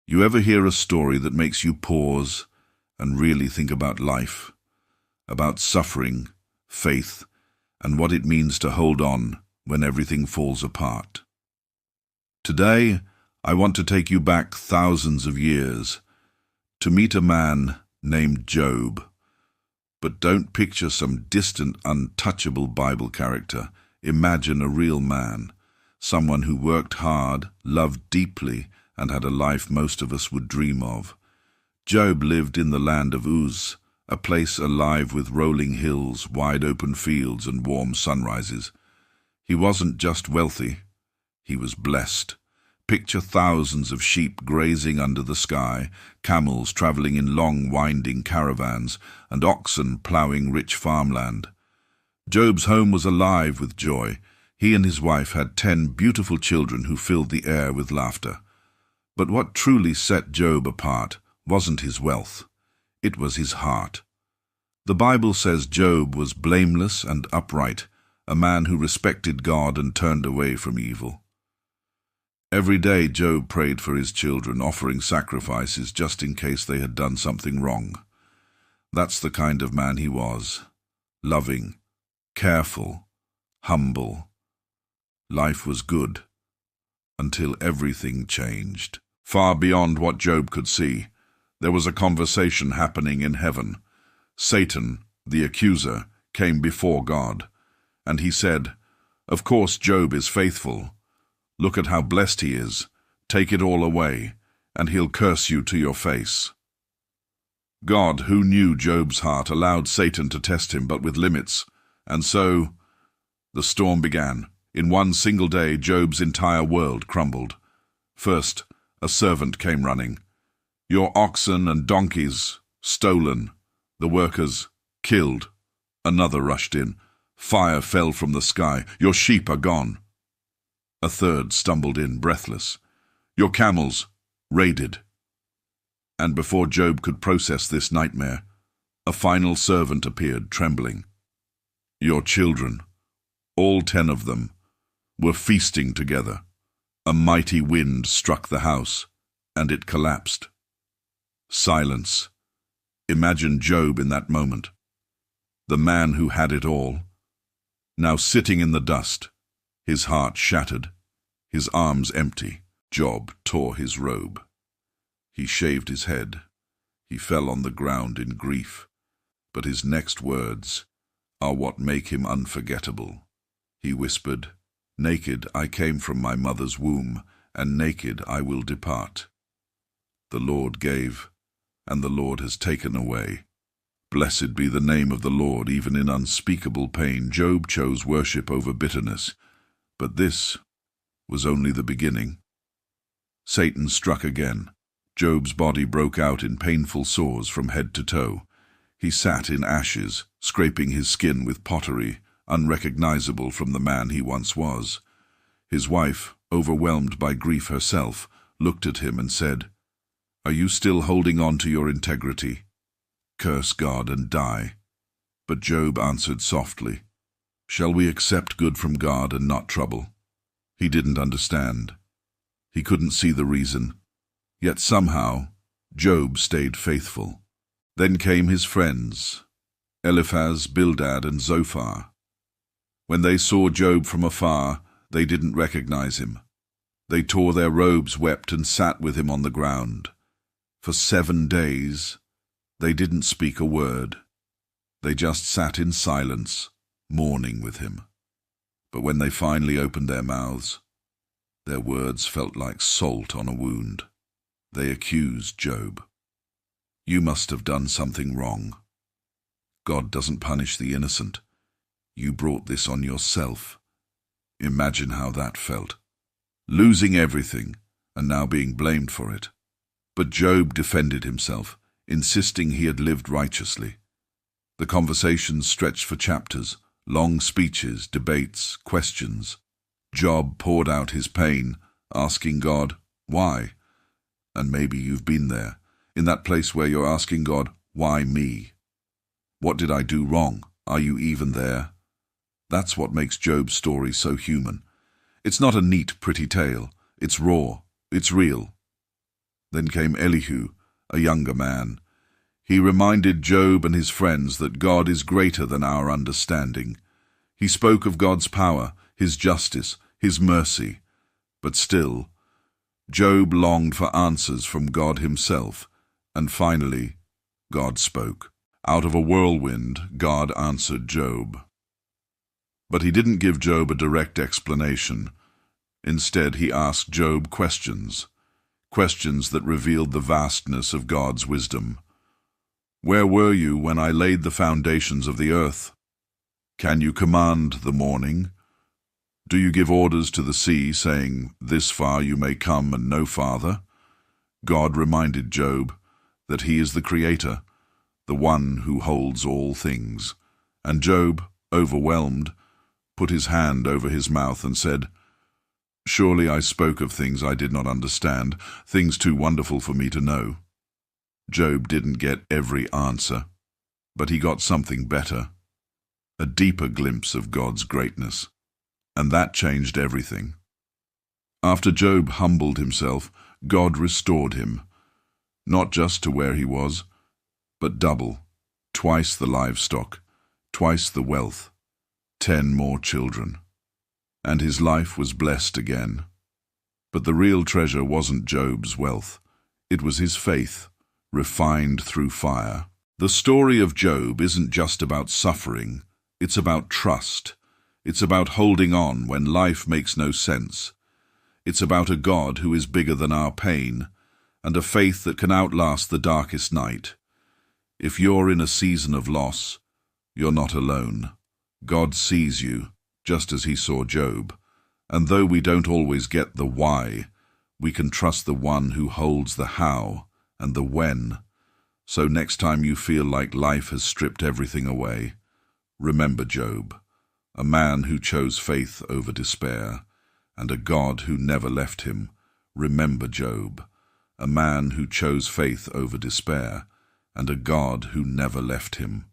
You ever hear a story that makes you pause and really think about life, about suffering, faith, and what it means to hold on when everything falls apart? Today, I want to take you back thousands of years to meet a man named Job. But don't picture some distant, untouchable Bible character. Imagine a real man, someone who worked hard, loved deeply, and had a life most of us would dream of. Job lived in the land of Uz, a place alive with rolling hills, wide open fields, and warm sunrises. He wasn't just wealthy, he was blessed. Picture thousands of sheep grazing under the sky, camels traveling in long, winding caravans, and oxen ploughing rich farmland. Job's home was alive with joy. He and his wife had 10 beautiful children who filled the air with laughter. But what truly set Job apart wasn't his wealth. It was his heart. The Bible says Job was blameless and upright, a man who respected God and turned away from evil. Every day Job prayed for his children, offering sacrifices just in case they had done something wrong. That's the kind of man he was. Loving, careful, humble. Life was good, until everything changed. Far beyond what Job could see, there was a conversation happening in heaven. Satan, the accuser, came before God, and he said, "Of course Job is faithful. Look at how blessed he is. Take it all away, and he'll curse you to your face." God, who knew Job's heart, allowed Satan to test him, but with limits. And so, the storm began. In one single day, Job's entire world crumbled. First, a servant came running. "Your oxen and donkeys stolen. The workers killed." Another rushed in. "Fire fell from the sky. Your sheep are gone." A third stumbled in, breathless. "Your camels raided." And before Job could process this nightmare, a final servant appeared, trembling. "Your children, all 10 of them, were feasting together. A mighty wind struck the house, and it collapsed." Silence. Imagine Job in that moment. The man who had it all, now sitting in the dust, his heart shattered, his arms empty. Job tore his robe. He shaved his head. He fell on the ground in grief. But his next words are what make him unforgettable. He whispered, "Naked I came from my mother's womb, and naked I will depart. The Lord gave, and the Lord has taken away. Blessed be the name of the Lord." Even in unspeakable pain, Job chose worship over bitterness. But this was only the beginning. Satan struck again. Job's body broke out in painful sores from head to toe. He sat in ashes, scraping his skin with pottery, unrecognizable from the man he once was. His wife, overwhelmed by grief herself, looked at him and said, "Are you still holding on to your integrity? Curse God and die." But Job answered softly, "Shall we accept good from God and not trouble?" He didn't understand. He couldn't see the reason. Yet somehow, Job stayed faithful. Then came his friends, Eliphaz, Bildad, and Zophar. When they saw Job from afar, they didn't recognize him. They tore their robes, wept, and sat with him on the ground. For 7 days, they didn't speak a word. They just sat in silence, mourning with him. But when they finally opened their mouths, their words felt like salt on a wound. They accused Job. "You must have done something wrong. God doesn't punish the innocent. You brought this on yourself." Imagine how that felt. Losing everything, and now being blamed for it. But Job defended himself, insisting he had lived righteously. The conversations stretched for chapters, long speeches, debates, questions. Job poured out his pain, asking God, "Why?" And maybe you've been there, in that place where you're asking God, "Why me? What did I do wrong? Are you even there?" That's what makes Job's story so human. It's not a neat, pretty tale. It's raw. It's real. Then came Elihu, a younger man. He reminded Job and his friends that God is greater than our understanding. He spoke of God's power, his justice, his mercy. But still, Job longed for answers from God himself, and finally, God spoke. Out of a whirlwind, God answered Job. But he didn't give Job a direct explanation. Instead, he asked Job questions that revealed the vastness of God's wisdom. Where were you when I laid the foundations of the earth? Can you command the morning? Do you give orders to the sea, saying, "This far you may come and no farther"? God reminded Job that he is the Creator, the one who holds all things. And Job, overwhelmed, put his hand over his mouth and said, "Surely I spoke of things I did not understand, things too wonderful for me to know." Job didn't get every answer, but he got something better, a deeper glimpse of God's greatness. And that changed everything. After Job humbled himself, God restored him, not just to where he was, but double, twice the livestock, twice the wealth, 10 more children. And his life was blessed again. But the real treasure wasn't Job's wealth. It was his faith, refined through fire. The story of Job isn't just about suffering, it's about trust. It's about holding on when life makes no sense. It's about a God who is bigger than our pain, and a faith that can outlast the darkest night. If you're in a season of loss, you're not alone. God sees you, just as he saw Job. And though we don't always get the why, we can trust the one who holds the how and the when. So next time you feel like life has stripped everything away, remember Job, a man who chose faith over despair, and a God who never left him. Remember Job, a man who chose faith over despair, and a God who never left him.